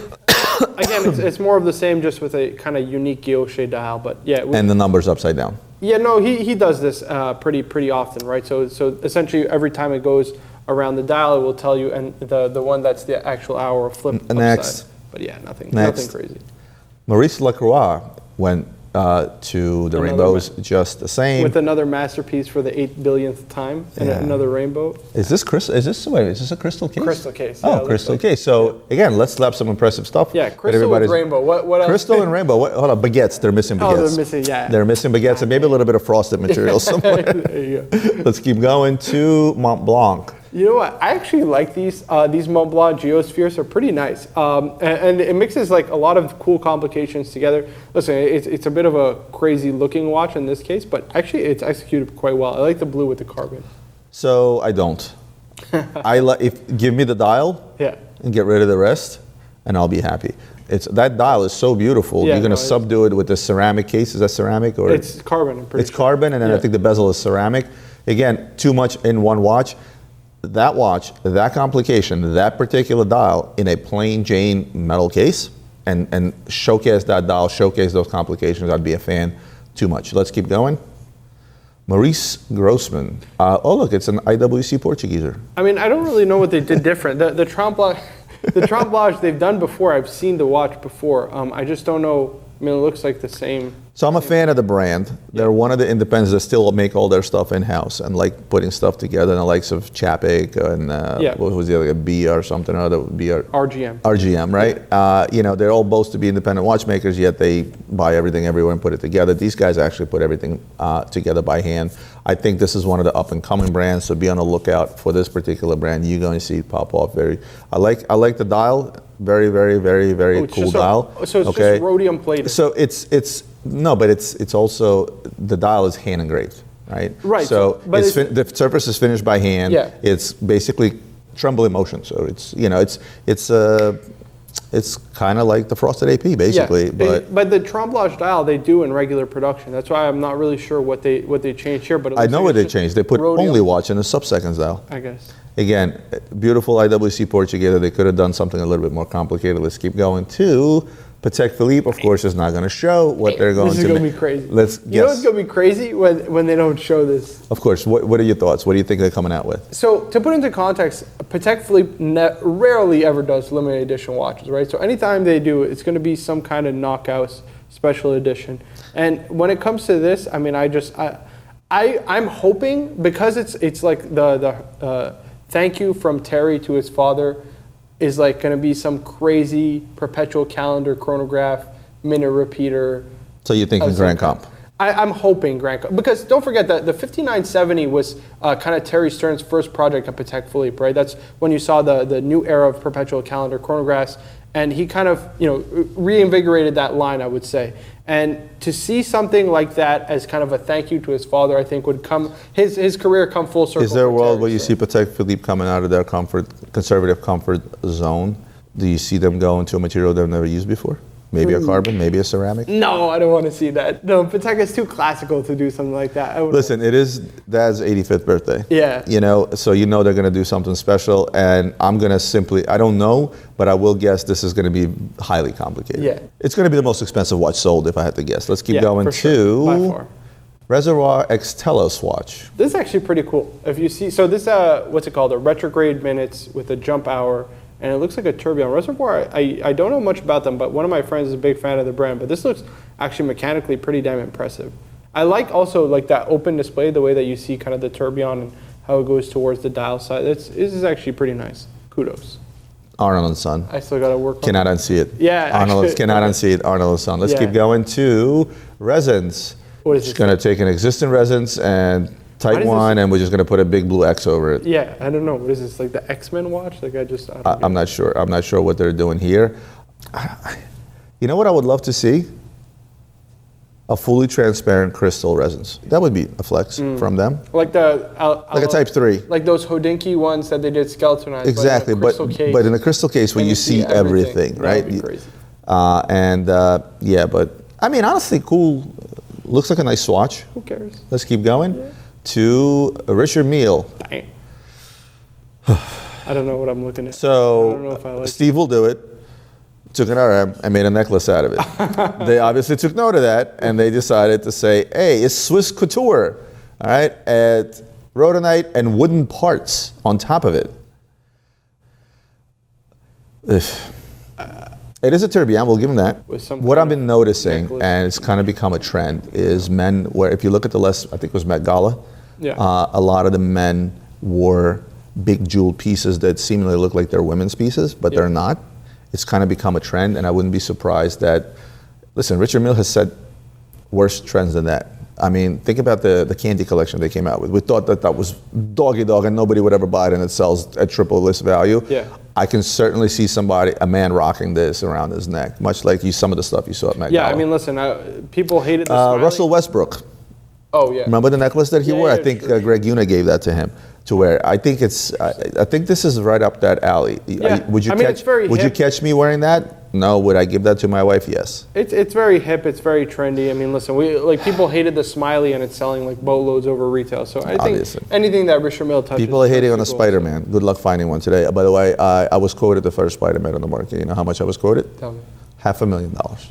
again, it's more of the same, just with a kind of unique guilloche dial. But yeah, and the numbers upside down. Yeah, no, he does this pretty often, right? So essentially, every time it goes around the dial, it will tell you, and the one that's the actual hour will flip next. Upside. But yeah, nothing crazy. Maurice Lacroix went to the rainbows just the same. With another masterpiece for the 8 billionth time, and another rainbow. Is this crystal? Is this a crystal case? Crystal case. Oh, crystal case. So again, let's slap some impressive stuff. Yeah, crystal and rainbow. What else? Crystal and rainbow. Hold on, baguettes. They're missing baguettes. Oh, they're missing. Yeah. They're missing baguettes and maybe a little bit of frosted material somewhere. There you go. Let's keep going to Mont Blanc. You know what? I actually like these. These Mont Blanc Geospheres are pretty nice, and it mixes like a lot of cool complications together. Listen, it's a bit of a crazy looking watch in this case, but actually it's executed quite well. I like the blue with the carbon. So I don't. Give me the dial. Yeah. And get rid of the rest, and I'll be happy. That dial is so beautiful. You're going to subdue it with the ceramic case. Is that ceramic or? It's carbon. I'm pretty sure. Carbon, and then I think the bezel is ceramic. Again, too much in one watch. That watch, that complication, that particular dial in a plain Jane metal case, and showcase that dial, showcase those complications. I'd be a fan. Too much. Let's keep going. Maurice Grossman. Oh look, it's an IWC Portugueser. I mean, I don't really know what they did different. The Tremblage they've done before. I've seen the watch before. I just don't know. I mean, it looks like the same. So I'm a fan of the brand. They're one of the independents that still make all their stuff in-house and like putting stuff together. And the likes of Chapek and what was the other, B or something or other, RGM, right? You know, they're all supposed to be independent watchmakers, yet they buy everything everywhere and put it together. These guys actually put everything together by hand. I think this is one of the up-and-coming brands, so be on the lookout for this particular brand. You're going to see it pop off. I like the dial. Very, very, very, very cool dial. So it's just rhodium plated. So it's also, the dial is hand engraved, right? Right. So the surface is finished by hand. Yeah. It's basically trembling motion. So it's kind of like the frosted AP, basically. Yeah. But the tremblage dial they do in regular production. That's why I'm not really sure what they changed here. But I know what they changed. They put rhodium. only watch in a sub-seconds dial. I guess. Again, beautiful IWC port together. They could have done something a little bit more complicated. Let's keep going to Patek Philippe. Of course, is not going to show what they're going to. This is going to be crazy. Let's guess. You know what's going to be crazy when they don't show this. Of course. What are your thoughts? What do you think they're coming out with? So to put into context, Patek Philippe rarely ever does limited edition watches, right? So anytime they do, it's going to be some kind of knockout special edition. And when it comes to this, I mean, I'm hoping, because it's like the thank you from Terry to his father is like going to be some crazy perpetual calendar chronograph minute repeater. So you're thinking Grand Comp? I'm hoping Grand Comp, because don't forget that the 5970 was kind of Terry Stern's first project at Patek Philippe, right? That's when you saw the new era of perpetual calendar chronographs, and he kind of reinvigorated that line, I would say. And to see something like that as kind of a thank you to his father, I think would come his career come full circle. Is there a world where you see Patek Philippe coming out of their conservative comfort zone? Do you see them go into a material they've never used before? Maybe a carbon, maybe a ceramic? No, I don't want to see that. No, Patek is too classical to do something like that. Listen, it is Dad's 85th birthday. Yeah. So they're going to do something special, and I'm going to I don't know, but I will guess this is going to be highly complicated. Yeah. It's going to be the most expensive watch sold, if I had to guess. Let's keep going to by far. Reservoir X Telos watch. This is actually pretty cool. If you see, so this, what's it called? A retrograde minutes with a jump hour. And it looks like a tourbillon. Reservoir, I don't know much about them, but one of my friends is a big fan of the brand. But this looks actually mechanically pretty damn impressive. I like also like that open display, the way that you see kind of the tourbillon and how it goes towards the dial side. This is actually pretty nice. Kudos. Arnold & Son. I still got to work on it. Cannot unsee it. Yeah. Cannot unsee it, Arnold & Son. Let's keep going to resins. What is this? Just going to take an existing resins and tight one, and we're just going to put a big blue X over it. Yeah, I don't know. What is this, like the X-Men watch? Like I'm not sure. I'm not sure what they're doing here. You know what I would love to see? A fully transparent crystal resins. That would be a flex from them. Like like a Type 3. Like those Hodinkee ones that they did skeletonized. Exactly, but in the crystal case where you see everything, right? That would be crazy. But I mean, honestly, cool. Looks like a nice swatch. Who cares? Let's keep going. Yeah. To Richard Mille. Dang. I don't know what I'm looking at. So I don't know if I like Steve will do it. Took an RM and made a necklace out of it. They obviously took note of that, and they decided to say, hey, it's Swiss couture, all right, at rhodonite and wooden parts on top of it. It is a tourbillon, we'll give them that. What I've been noticing, and it's kind of become a trend, is men where, if you look at the I think it was Met Gala, a lot of the men wore big jeweled pieces that seemingly look like they're women's pieces, but they're not. It's kind of become a trend, and I wouldn't be surprised that, listen, Richard Mille has set worse trends than that. I mean, think about the candy collection they came out with. We thought that was doggy dog and nobody would ever buy it, and it sells at triple list value. Yeah. I can certainly see a man rocking this around his neck, much like some of the stuff you saw at Met Gala. I mean, listen, people hated the Russell Westbrook. Oh, yeah. Remember the necklace that he wore? I think Greg Una gave that to him to wear. I think this is right up that alley. Yeah. Would you catch me wearing that? No. Would I give that to my wife? Yes. It's very hip. It's very trendy. I mean, listen, people hated the smiley, and it's selling like boatloads over retail. So I think anything that Richard Mille touches. People are hating on a Spider-Man. Good luck finding one today. By the way, I was quoted the first Spider-Man on the market. You know how much I was quoted? Tell me. $500,000.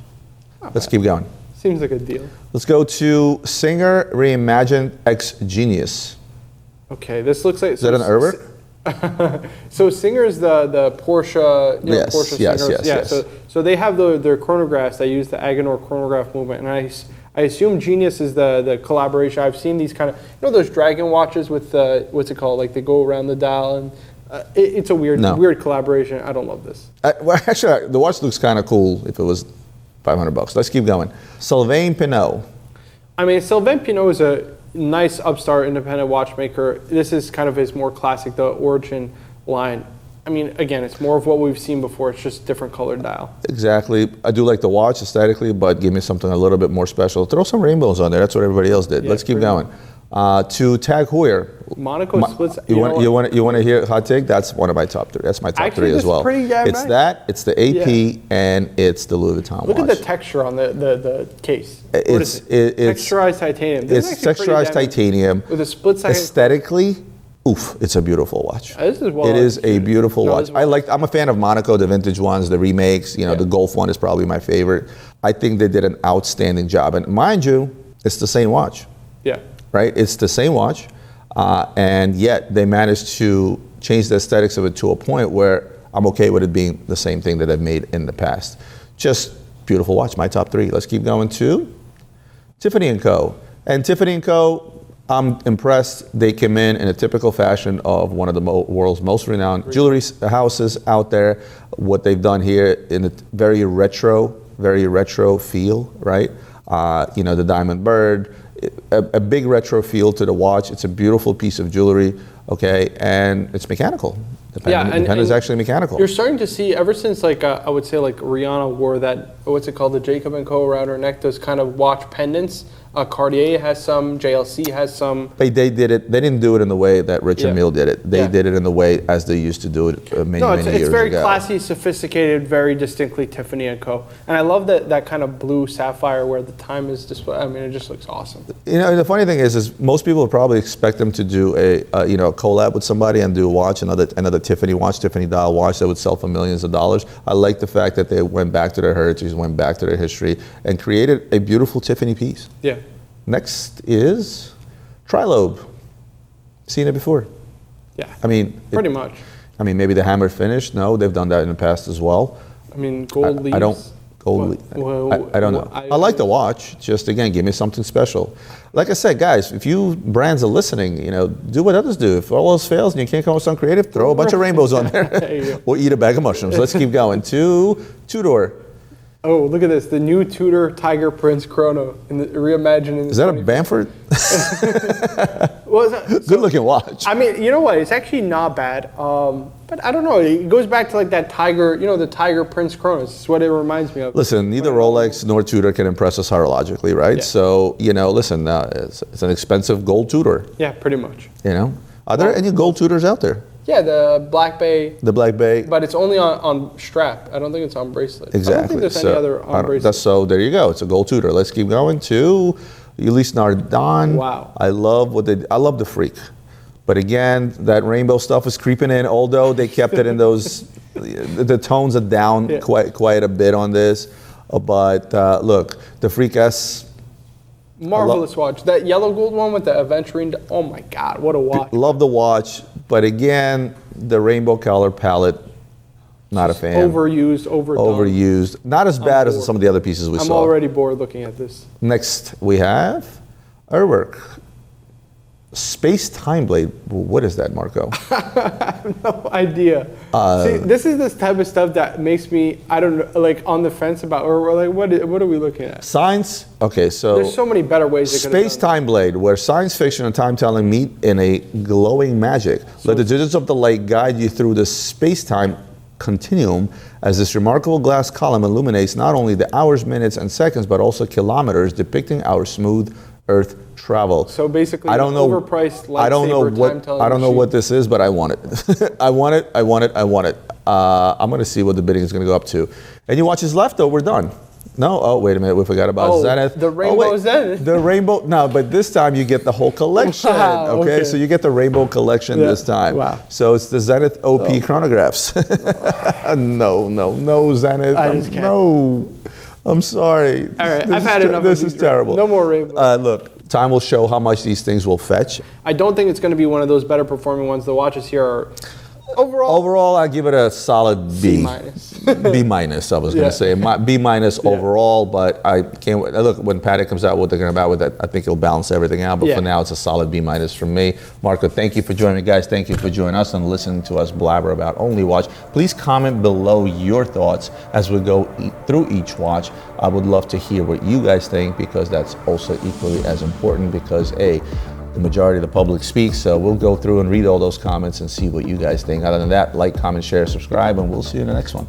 Let's keep going. Seems like a deal. Let's go to Singer Reimagined X Genius. Okay, this looks like. Is that an Herbert? So Singer's the Porsche, Porsche Singers. Yes. So they have their chronographs. They use the Agenor chronograph movement, and I assume Genius is the collaboration. I've seen these kind of, those dragon watches with the, what's it called? Like they go around the dial, and it's a weird collaboration. I don't love this. Well, actually, the watch looks kind of cool if it was $500. Let's keep going. Sylvain Pinot. I mean, Sylvain Pinot is a nice upstart independent watchmaker. This is kind of his more classic, the Origin line. I mean, again, it's more of what we've seen before. It's just different colored dial. Exactly. I do like the watch aesthetically, but give me something a little bit more special. Throw some rainbows on there. That's what everybody else did. Yeah, Let's keep going. To Tag Heuer. Monaco splits. You want to hear a hot take? That's one of my top 3. That's my top 3 as well. Pretty damn it's nice. That, it's the AP, and it's the Louis Vuitton Look watch. at the texture on the case. It's texturized titanium. It's texturized titanium. With a split second. Aesthetically, oof, it's a beautiful watch. This is it is a beautiful watch. I'm a fan of Monaco, the vintage ones, the remakes. The Golf one is probably my favorite. I think they did an outstanding job. And mind you, it's the same watch. Yeah. Right? It's the same watch. And yet they managed to change the aesthetics of it to a point where I'm okay with it being the same thing that I've made in the past. Just beautiful watch, my top 3. Let's keep going to Tiffany & Co. And Tiffany & Co., I'm impressed. They came in a typical fashion of one of the world's most renowned jewelry houses out there. What they've done here in a very retro feel, right? The diamond bird, a big retro feel to the watch. It's a beautiful piece of jewelry, okay? And it's mechanical. The pen is actually mechanical. You're starting to see, ever since I would say Rihanna wore that, what's it called, the Jacob & Co. around her neck, those kind of watch pendants. Cartier has some, JLC has some. They did it. They didn't do it in the way that Richard Mille did it. They did it in the way as they used to do it many years ago. It's very classy, sophisticated, very distinctly Tiffany & Co. And I love that kind of blue sapphire where the time is displayed. I mean, it just looks awesome. The funny thing is most people would probably expect them to do a collab with somebody and do a watch, another Tiffany watch, Tiffany dial watch that would sell for millions of dollars. I like the fact that they went back to their heritage, went back to their history, and created a beautiful Tiffany piece. Yeah. Next is Trilobe. Seen it before? Yeah. I mean, pretty much. I mean, maybe the hammer finish. No, they've done that in the past as well. I mean, gold leaves. I don't know. I like the watch. Just again, give me something special. Like I said, guys, if you brands are listening, do what others do. If all else fails and you can't come up with something creative, throw a bunch of rainbows on there, or eat a bag of mushrooms. Let's keep going. To Tudor. Oh, look at this. The new Tudor Tiger Prince Chrono reimagining. Is that a Bamford? Good looking watch. I mean, you know what? It's actually not bad. But I don't know. It goes back to that Tiger, the Tiger Prince Chrono. It's what it reminds me of. Listen, neither Rolex nor Tudor can impress us horologically, right? Yeah. So, listen, it's an expensive gold Tudor. Yeah, pretty much. Are there any gold Tudors out there? Yeah, the Black Bay. The Black Bay. But it's only on strap. I don't think it's on bracelet. Exactly. I don't think there's any other on bracelet. So there you go. It's a gold Tudor. Let's keep going to Ulysse Nardin. Wow. I love the freak. But again, that rainbow stuff is creeping in, although they kept it in those, the tones are down quite a bit on this. But look, the Freak S. Marvelous watch. That yellow gold one with the aventurine. Oh my God, what a watch. Love the watch. But again, the rainbow color palette, not a fan. Overused, overdone. Overused. Not as bad as some of the other pieces we saw. I'm already bored looking at this. Next, we have Urwerk. Space Time Blade. What is that, Marco? I have no idea. See, this is this type of stuff that makes me, I don't know, on the fence about, or what are we looking at? Science. Okay, so there's so many better ways. Space Time Blade, where science fiction and time telling meet in a glowing magic. Let the digits of the light guide you through the space-time continuum as this remarkable glass column illuminates not only the hours, minutes, and seconds, but also kilometers, depicting our smooth Earth travel. So basically, I don't know, overpriced lightsaber I don't know what this is, but I want it. I want it. I'm going to see what the bidding is going to go up to. Any watches left, though? We're done. No? Oh, wait a minute. We forgot about Zenith. The rainbow Zenith. The rainbow. No, but this time you get the whole collection. Wow, okay, so you get the rainbow collection this time. Wow. So it's the Zenith OP chronographs. No, Zenith. I just can't. No. I'm sorry. All right, I've had enough. This is terrible. No more rainbow. Look, time will show how much these things will fetch. I don't think it's going to be one of those better performing ones. The watches here are Overall, I give it a solid B. minus. B minus, I was going to say. B minus overall, but I can't wait. Look, when Patek comes out, what they're going to come out with, that, I think it'll balance everything out. But for now, it's a solid B minus from me. Marco, thank you for joining me, guys. Thank you for joining us and listening to us blabber about Only Watch. Please comment below your thoughts as we go through each watch. I would love to hear what you guys think, because that's also equally as important, because the majority of the public speaks. So we'll go through and read all those comments and see what you guys think. Other than that, like, comment, share, subscribe, and we'll see you in the next one.